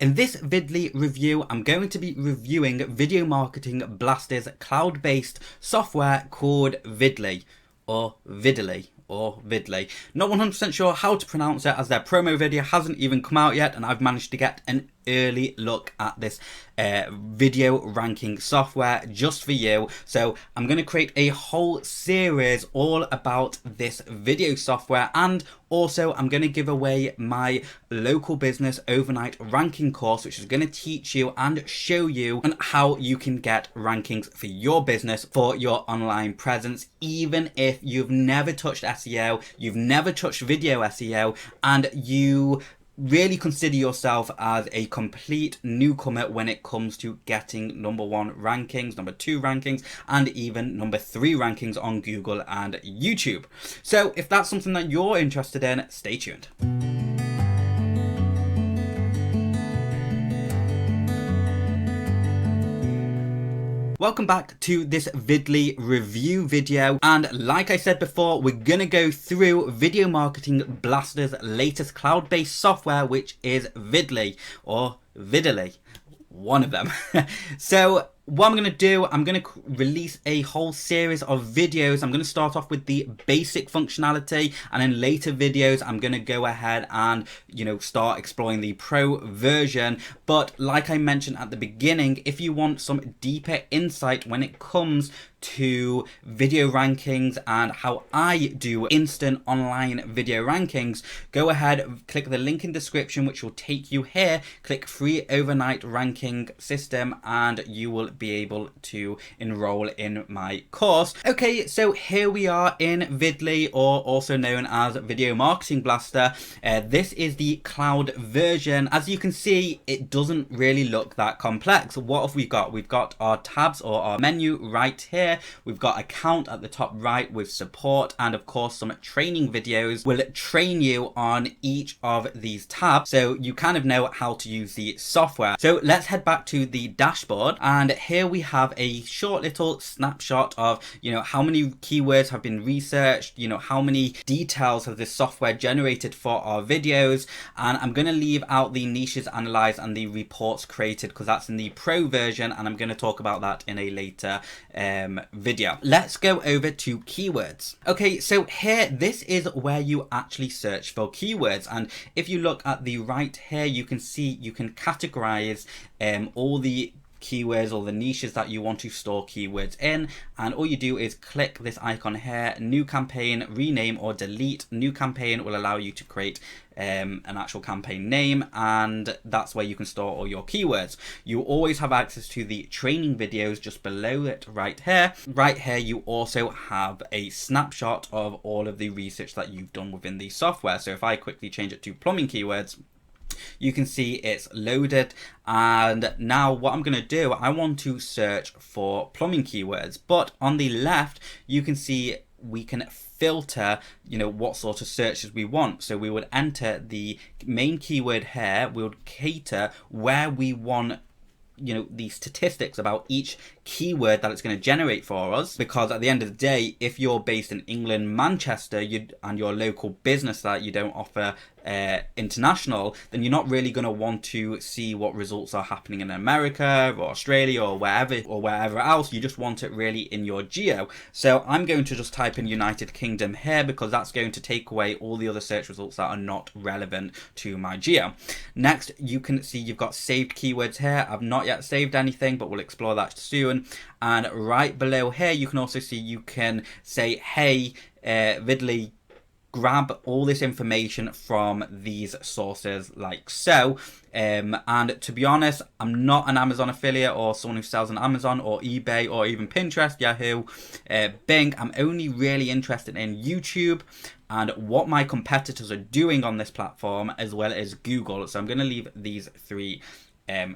In this Videly review, I'm going to be reviewing Video Marketing Blaster's cloud-based software called Videly, or Videly. Not 100% sure how to pronounce it, as their promo video hasn't even come out yet, and I've managed to get an early look at this video ranking software just for you. So I'm going to create a whole series all about this video software, and also I'm going to give away my local business overnight ranking course, which is going to teach you and show you on how you can get rankings for your business, for your online presence, even if you've never touched SEO, you've never touched video SEO, and you really consider yourself as a complete newcomer when it comes to getting #1 rankings, #2 rankings, and even #3 rankings on Google and YouTube. So if that's something that you're interested in, stay tuned. Welcome back to this Videly review video, and like I said before, we're gonna go through Video Marketing Blaster's latest cloud-based software, which is Videly, or Videly, one of them. So what I'm going to do, I'm going to release a whole series of videos. I'm going to start off with the basic functionality, and in later videos I'm going to go ahead and, start exploring the pro version. But like I mentioned at the beginning, if you want some deeper insight when it comes to video rankings and how I do instant online video rankings, go ahead, click the link in description, which will take you here, click free overnight ranking system, and you will be able to enroll in my course. Okay, so here we are in Videly, or also known as Video Marketing Blaster. This is the cloud version. As you can see, it doesn't really look that complex. What have we got? We've got our tabs, or our menu right here. We've got account at the top right with support, and of course some training videos will train you on each of these tabs, so you kind of know how to use the software. So let's head back to the dashboard, and here we have a short little snapshot of how many keywords have been researched, how many details has this software generated for our videos. And I'm going to leave out the niches analyzed and the reports created because that's in the pro version, and I'm going to talk about that in a later video. Let's go over to keywords. Okay, so here, this is where you actually search for keywords, and if you look at the right here, you can see you can categorize all the keywords or the niches that you want to store keywords in, and all you do is click this icon here, new campaign, rename or delete. New campaign will allow you to create an actual campaign name, and that's where you can store all your keywords. You always have access to the training videos just below it right here. Right here you also have a snapshot of all of the research that you've done within the software. So if I quickly change it to plumbing keywords, you can see it's loaded, and now what I'm going to do, I want to search for plumbing keywords, but on the left you can see we can filter what sort of searches we want. So we would enter the main keyword here, we would cater where we want the statistics about each keyword that it's going to generate for us, because at the end of the day, if you're based in England, Manchester, and your local business that you don't offer international, then you're not really going to want to see what results are happening in America or Australia or wherever else. You just want it really in your geo. So I'm going to just type in United Kingdom here, because that's going to take away all the other search results that are not relevant to my geo. Next, you can see you've got saved keywords here. I've not yet saved anything, but we'll explore that soon. And right below here, you can also see you can say, hey, Videly, grab all this information from these sources like so. And to be honest, I'm not an Amazon affiliate or someone who sells on Amazon or eBay or even Pinterest, Yahoo, Bing. I'm only really interested in YouTube and what my competitors are doing on this platform, as well as Google. So I'm going to leave these three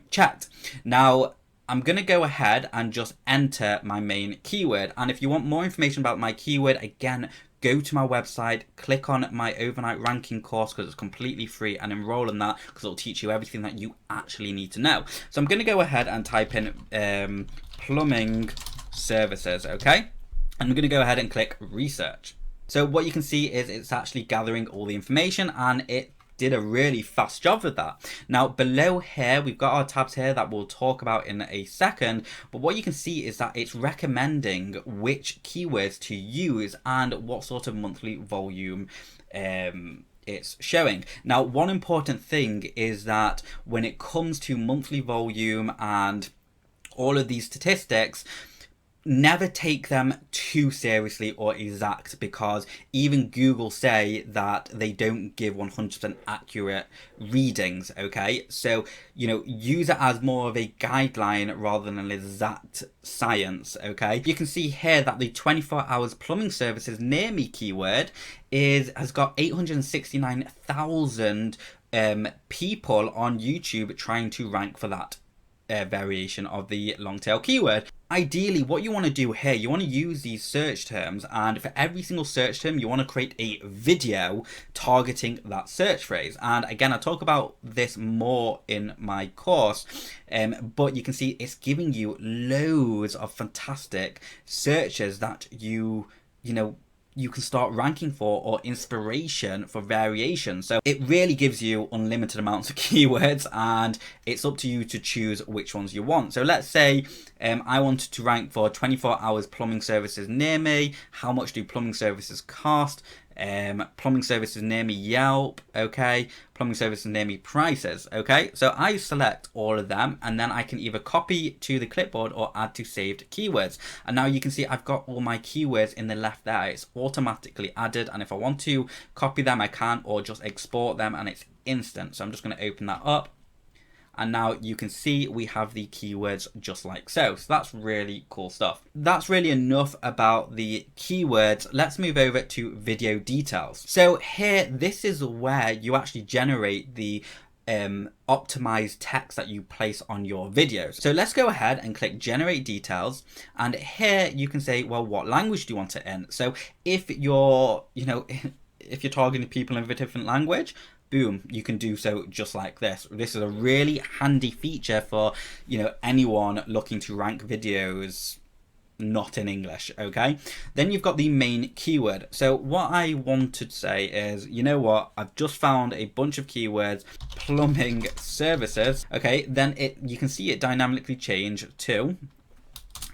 checked. Now, I'm going to go ahead and just enter my main keyword. And if you want more information about my keyword, again, go to my website, click on my overnight ranking course, because it's completely free, and enroll in that, because it'll teach you everything that you actually need to know. So I'm going to go ahead and type in plumbing services, okay? And I'm going to go ahead and click research. So what you can see is it's actually gathering all the information, and it did a really fast job with that. Now below here we've got our tabs here that we'll talk about in a second, but what you can see is that it's recommending which keywords to use and what sort of monthly volume it's showing. Now one important thing is that when it comes to monthly volume and all of these statistics, never take them too seriously or exact, because even Google say that they don't give 100% accurate readings, okay? So, you know, use it as more of a guideline rather than an exact science, okay? You can see here that the 24 hours plumbing services near me keyword has got 869,000 people on YouTube trying to rank for that variation of the long tail keyword. Ideally, what you want to do here, you want to use these search terms, and for every single search term you want to create a video targeting that search phrase. And again, I talk about this more in my course, but you can see it's giving you loads of fantastic searches that you can start ranking for, or inspiration for variation. So it really gives you unlimited amounts of keywords, and it's up to you to choose which ones you want. So let's say I wanted to rank for 24 hours plumbing services near me. How much do plumbing services cost? Plumbing services near me Yelp, okay, plumbing services near me prices, okay. So I select all of them, and then I can either copy to the clipboard or add to saved keywords. And now you can see I've got all my keywords in the left there. It's automatically added, and if I want to copy them I can, or just export them, and it's instant. So I'm just going to open that up, and now you can see we have the keywords just like so. So that's really cool stuff. That's really enough about the keywords. Let's move over to video details. So here, this is where you actually generate the optimized text that you place on your videos. So let's go ahead and click generate details, and here you can say, well, what language do you want it in? So if you're, if you're targeting people in a different language, boom, you can do so just like this. This is a really handy feature for, anyone looking to rank videos not in English, okay? Then you've got the main keyword. So what I want to say is, you know what, I've just found a bunch of keywords, plumbing services, okay? Then you can see it dynamically change to,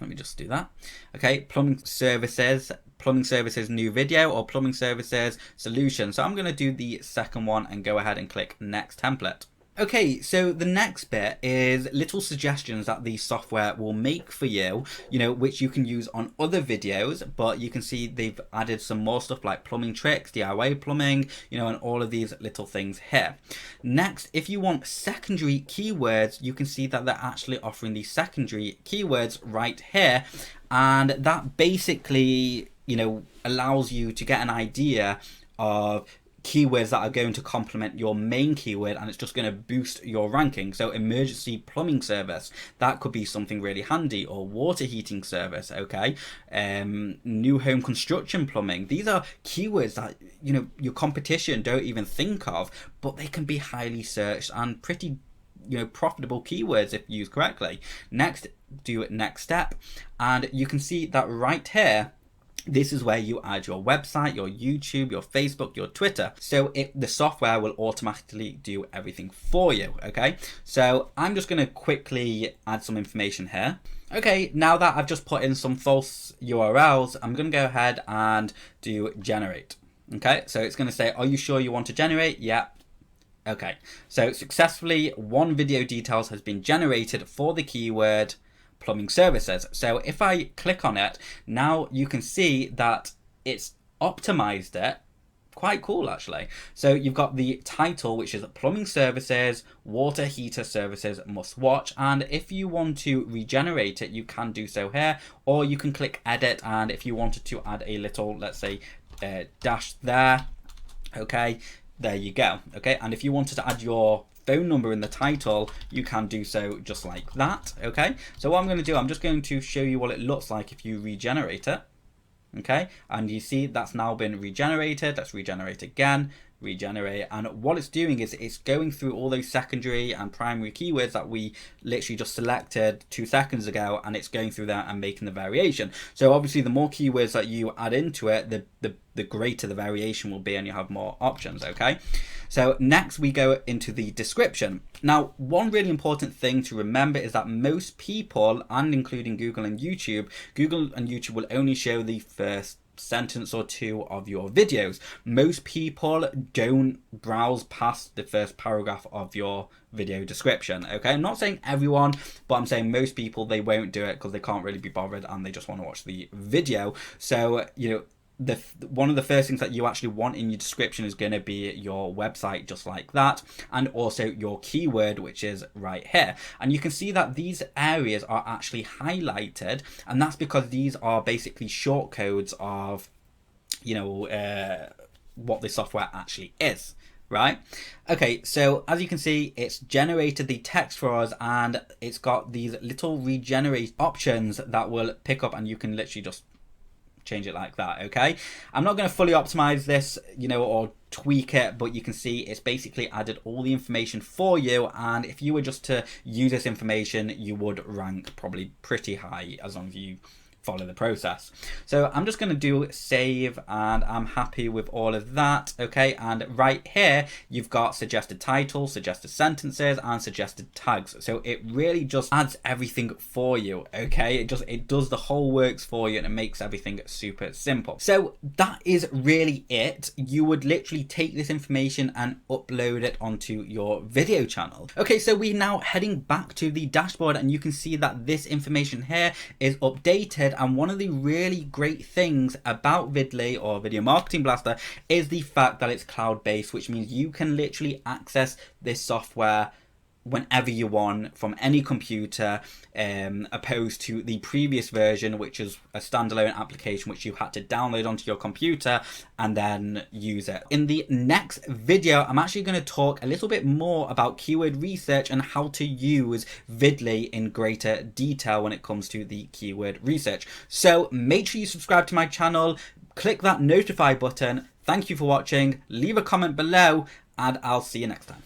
let me just do that, okay, plumbing services new video, or plumbing services solution. So I'm going to do the second one and go ahead and click next template. Okay, so the next bit is little suggestions that the software will make for you, which you can use on other videos, but you can see they've added some more stuff like plumbing tricks, DIY plumbing, and all of these little things here. Next, if you want secondary keywords, you can see that they're actually offering the secondary keywords right here, and that basically, allows you to get an idea of keywords that are going to complement your main keyword, and it's just going to boost your ranking. So emergency plumbing service, that could be something really handy, or water heating service, okay, new home construction plumbing. These are keywords that your competition don't even think of, but they can be highly searched and pretty profitable keywords if used correctly. Next, do next step, and you can see that right here, this is where you add your website, your YouTube, your Facebook, your Twitter. So the software will automatically do everything for you, okay? So I'm just going to quickly add some information here. Okay, now that I've just put in some false URLs, I'm going to go ahead and do generate. Okay, so it's going to say, are you sure you want to generate? Yeah. Okay, so successfully one video details has been generated for the keyword plumbing services. So if I click on it, now you can see that it's optimized it. Quite cool, actually. So you've got the title, which is plumbing services, water heater services must watch. And if you want to regenerate it, you can do so here, or you can click edit. And if you wanted to add a little, let's say, dash there, okay, there you go. Okay, and if you wanted to add your phone number in the title, you can do so just like that. Okay, so what I'm going to do, I'm just going to show you what it looks like if you regenerate it. Okay, and you see that's now been regenerated. Let's regenerate again, regenerate. And what it's doing is it's going through all those secondary and primary keywords that we literally just selected 2 seconds ago, and it's going through that and making the variation. So obviously the more keywords that you add into it, the greater the variation will be, and you have more options. Okay, so next we go into the description. Now, one really important thing to remember is that most people, and including Google and YouTube will only show the first sentence or 2 of your videos. Most people don't browse past the first paragraph of your video description. Okay, I'm not saying everyone, but I'm saying most people, they won't do it because they can't really be bothered and they just want to watch the video. So, you know, one of the first things that you actually want in your description is going to be your website, just like that, and also your keyword, which is right here. And you can see that these areas are actually highlighted, and that's because these are basically shortcodes of, you know, what the software actually is. Right? Okay, so as you can see, it's generated the text for us, and it's got these little regenerate options that will pick up, and you can literally just change it like that. Okay, I'm not going to fully optimize this, you know, or tweak it, but you can see it's basically added all the information for you, and if you were just to use this information, you would rank probably pretty high as long as you follow the process. So I'm just going to do save, and I'm happy with all of that. Okay, and right here you've got suggested titles, suggested sentences, and suggested tags. So it really just adds everything for you. Okay, it does the whole works for you, and it makes everything super simple. So that is really it. You would literally take this information and upload it onto your video channel. Okay, so we're now heading back to the dashboard, and you can see that this information here is updated. And one of the really great things about Videly, or Video Marketing Blaster, is the fact that it's cloud-based, which means you can literally access this software whenever you want from any computer, opposed to the previous version, which is a standalone application which you had to download onto your computer and then use it. In the next video, I'm actually going to talk a little bit more about keyword research and how to use Videly in greater detail when it comes to the keyword research. So make sure you subscribe to my channel, click that notify button. Thank you for watching, leave a comment below, and I'll see you next time.